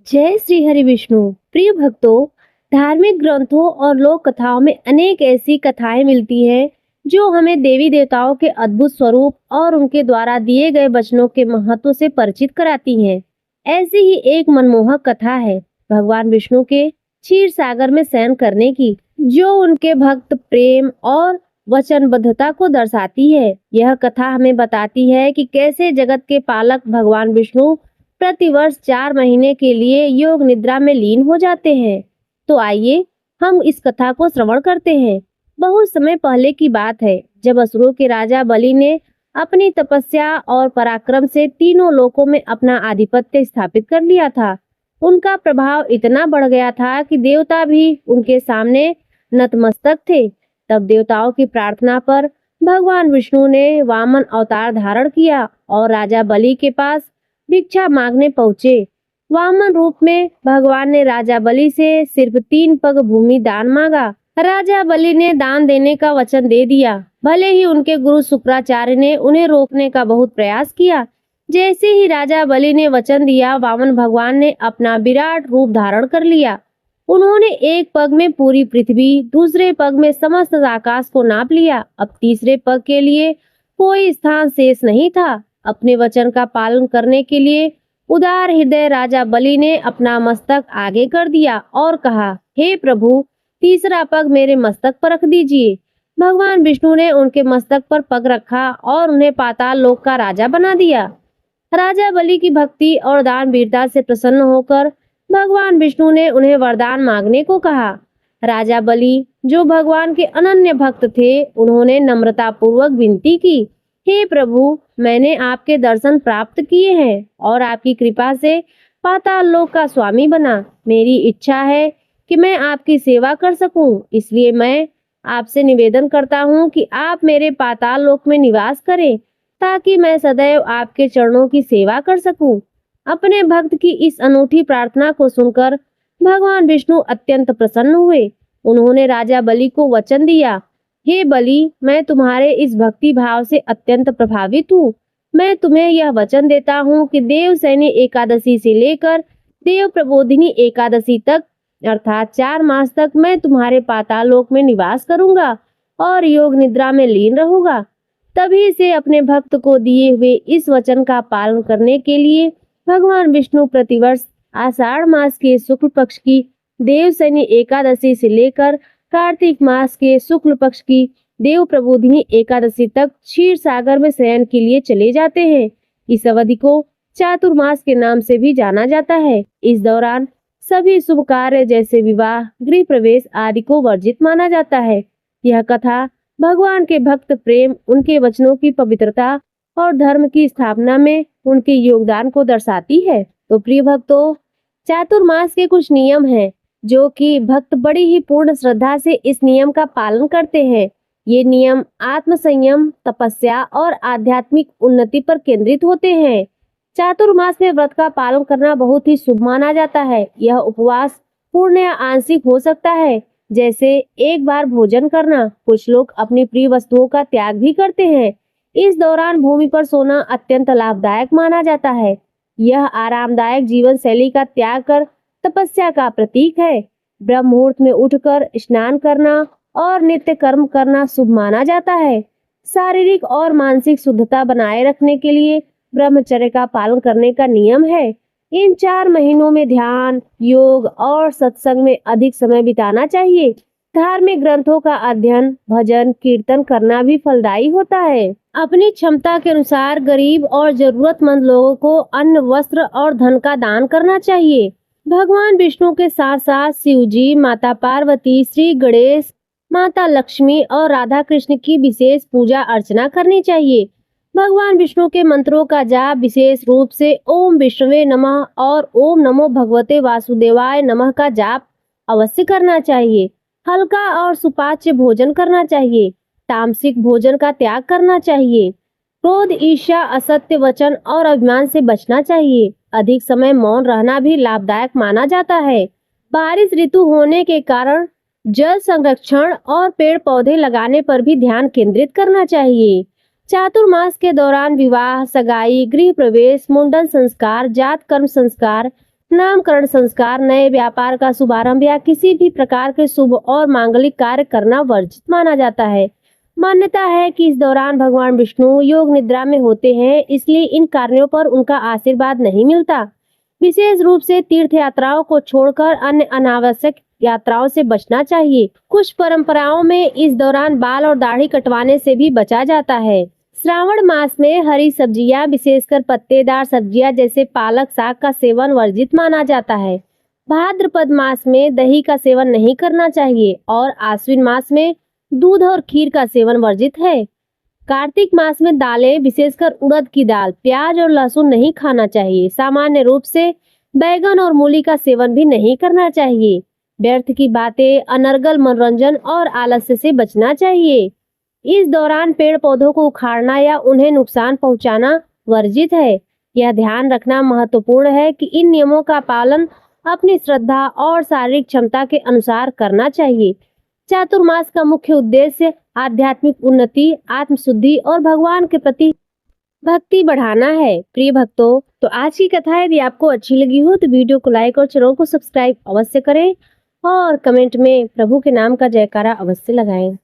जय श्री हरि विष्णु। प्रिय भक्तों, धार्मिक ग्रंथों और लोक कथाओं में अनेक ऐसी कथाएं मिलती हैं जो हमें देवी देवताओं के अद्भुत स्वरूप और उनके द्वारा दिए गए वचनों के महत्व से परिचित कराती हैं। ऐसी ही एक मनमोहक कथा है भगवान विष्णु के क्षीर सागर में शयन करने की, जो उनके भक्त प्रेम और वचनबद्धता को दर्शाती है। यह कथा हमें बताती है कि कैसे जगत के पालक भगवान विष्णु प्रतिवर्ष 4 महीने के लिए योग निद्रा में लीन हो जाते हैं। तो आइए हम इस कथा को श्रवण करते हैं। बहुत समय पहले की बात है, जब असुरों के राजा बलि ने अपनी तपस्या और पराक्रम से तीनों लोकों में अपना आधिपत्य स्थापित कर लिया था। उनका प्रभाव इतना बढ़ गया था कि देवता भी उनके सामने नतमस्तक थे। तब देवताओं की प्रार्थना पर भगवान विष्णु ने वामन अवतार धारण किया और राजा बलि के पास भिक्षा मांगने पहुंचे। वामन रूप में भगवान ने राजा बलि से सिर्फ 3 पग भूमि दान मांगा। राजा बलि ने दान देने का वचन दे दिया। भले ही उनके गुरु शुक्राचार्य ने उन्हें रोकने का बहुत प्रयास किया। जैसे ही राजा बलि ने वचन दिया, वामन भगवान ने अपना विराट रूप धारण कर लिया। उन्होंने 1 पग में पूरी पृथ्वी, दूसरे पग में समस्त आकाश को नाप लिया। अब तीसरे पग के लिए कोई स्थान शेष नहीं था। अपने वचन का पालन करने के लिए उदार हृदय राजा बलि ने अपना मस्तक आगे कर दिया और कहा, हे प्रभु, तीसरा पग मेरे मस्तक पर रख दीजिए। भगवान विष्णु ने उनके मस्तक पर पग रखा और उन्हें पाताल लोक का राजा बना दिया। राजा बलि की भक्ति और दानवीरता से प्रसन्न होकर भगवान विष्णु ने उन्हें वरदान मांगने को कहा। राजा बलि, जो भगवान के अनन्य भक्त थे, उन्होंने नम्रता पूर्वक विनती की, हे प्रभु, मैंने आपके दर्शन प्राप्त किए हैं और आपकी कृपा से पाताल लोक का स्वामी बना। मेरी इच्छा है कि मैं आपकी सेवा कर सकूं, इसलिए मैं आपसे निवेदन करता हूं कि आप मेरे पाताल लोक में निवास करें, ताकि मैं सदैव आपके चरणों की सेवा कर सकूं। अपने भक्त की इस अनूठी प्रार्थना को सुनकर भगवान विष्णु अत्यंत प्रसन्न हुए। उन्होंने राजा बलि को वचन दिया, हे बलि, मैं तुम्हारे इस भक्ति भाव से अत्यंत प्रभावित हूँ। मैं तुम्हें यह वचन देता हूँ कि देवशयनी एकादशी से लेकर देव प्रबोधिनी एकादशी तक, अर्थात 4 मास तक मैं तुम्हारे पाताल लोक में निवास करूंगा और योग निद्रा में लीन रहूंगा। तभी से अपने भक्त को दिए हुए इस वचन का पालन करने के लिए भगवान विष्णु प्रतिवर्ष आषाढ़ मास के शुक्ल पक्ष की देवशयनी एकादशी से लेकर कार्तिक मास के शुक्ल पक्ष की देव प्रबोधिनी एकादशी तक क्षीर सागर में शयन के लिए चले जाते हैं। इस अवधि को चातुर्मास के नाम से भी जाना जाता है। इस दौरान सभी शुभ कार्य जैसे विवाह, गृह प्रवेश आदि को वर्जित माना जाता है। यह कथा भगवान के भक्त प्रेम, उनके वचनों की पवित्रता और धर्म की स्थापना में उनके योगदान को दर्शाती है। तो प्रिय भक्तों, चातुर्मास के कुछ नियम हैं जो कि भक्त बड़ी ही पूर्ण श्रद्धा से इस नियम का पालन करते हैं। ये नियम आत्म संयम, तपस्या और आध्यात्मिक उन्नति पर केंद्रित होते हैं। चातुर्मास में व्रत का पालन करना बहुत ही शुभ माना जाता है। यह उपवास पूर्ण या आंशिक हो सकता है, जैसे एक बार भोजन करना। कुछ लोग अपनी प्रिय वस्तुओं का त्याग भी करते हैं। इस दौरान भूमि पर सोना अत्यंत लाभदायक माना जाता है। यह आरामदायक जीवन शैली का त्याग कर तपस्या का प्रतीक है। ब्रह्म मुहूर्त में उठकर स्नान करना और नित्य कर्म करना शुभ माना जाता है। शारीरिक और मानसिक शुद्धता बनाए रखने के लिए ब्रह्मचर्य का पालन करने का नियम है। इन 4 महीनों में ध्यान, योग और सत्संग में अधिक समय बिताना चाहिए। धार्मिक ग्रंथों का अध्ययन, भजन, कीर्तन करना भी फलदायी होता है। अपनी क्षमता के अनुसार गरीब और जरूरतमंद लोगों को अन्न, वस्त्र और धन का दान करना चाहिए। भगवान विष्णु के साथ साथ शिव जी, माता पार्वती, श्री गणेश, माता लक्ष्मी और राधा कृष्ण की विशेष पूजा अर्चना करनी चाहिए। भगवान विष्णु के मंत्रों का जाप विशेष रूप से ओम विष्णुवे नमः और ओम नमो भगवते वासुदेवाय नमः का जाप अवश्य करना चाहिए। हल्का और सुपाच्य भोजन करना चाहिए। तामसिक भोजन का त्याग करना चाहिए। क्रोध, ईर्ष्या, असत्य वचन और अभिमान से बचना चाहिए। अधिक समय मौन रहना भी लाभदायक माना जाता है। बारिश ऋतु होने के कारण जल संरक्षण और पेड़ पौधे लगाने पर भी ध्यान केंद्रित करना चाहिए। चातुर्मास के दौरान विवाह, सगाई, गृह प्रवेश, मुंडन संस्कार, जात कर्म संस्कार, नामकरण संस्कार, नए व्यापार का शुभारंभ या किसी भी प्रकार के शुभ और मांगलिक कार्य करना वर्जित माना जाता है। मान्यता है कि इस दौरान भगवान विष्णु योग निद्रा में होते हैं, इसलिए इन कार्यों पर उनका आशीर्वाद नहीं मिलता। विशेष रूप से तीर्थ यात्राओं को छोड़कर अन्य अनावश्यक यात्राओं से बचना चाहिए। कुछ परंपराओं में इस दौरान बाल और दाढ़ी कटवाने से भी बचा जाता है। श्रावण मास में हरी सब्जियां, विशेषकर पत्तेदार सब्जियां जैसे पालक साग का सेवन वर्जित माना जाता है। भाद्रपद मास में दही का सेवन नहीं करना चाहिए और आश्विन मास में दूध और खीर का सेवन वर्जित है। कार्तिक मास में दालें, विशेषकर उड़द की दाल, प्याज और लहसुन नहीं खाना चाहिए। सामान्य रूप से बैगन और मूली का सेवन भी नहीं करना चाहिए। व्यर्थ की बातें, अनर्गल मनोरंजन और आलस्य से बचना चाहिए। इस दौरान पेड़ पौधों को उखाड़ना या उन्हें नुकसान पहुंचाना वर्जित है। यह ध्यान रखना महत्वपूर्ण है कि इन नियमों का पालन अपनी श्रद्धा और शारीरिक क्षमता के अनुसार करना चाहिए। चातुर्मास का मुख्य उद्देश्य आध्यात्मिक उन्नति, आत्मशुद्धि और भगवान के प्रति भक्ति बढ़ाना है। प्रिय भक्तों, तो आज की कथा यदि आपको अच्छी लगी हो तो वीडियो को लाइक और चैनल को सब्सक्राइब अवश्य करें और कमेंट में प्रभु के नाम का जयकारा अवश्य लगाएं।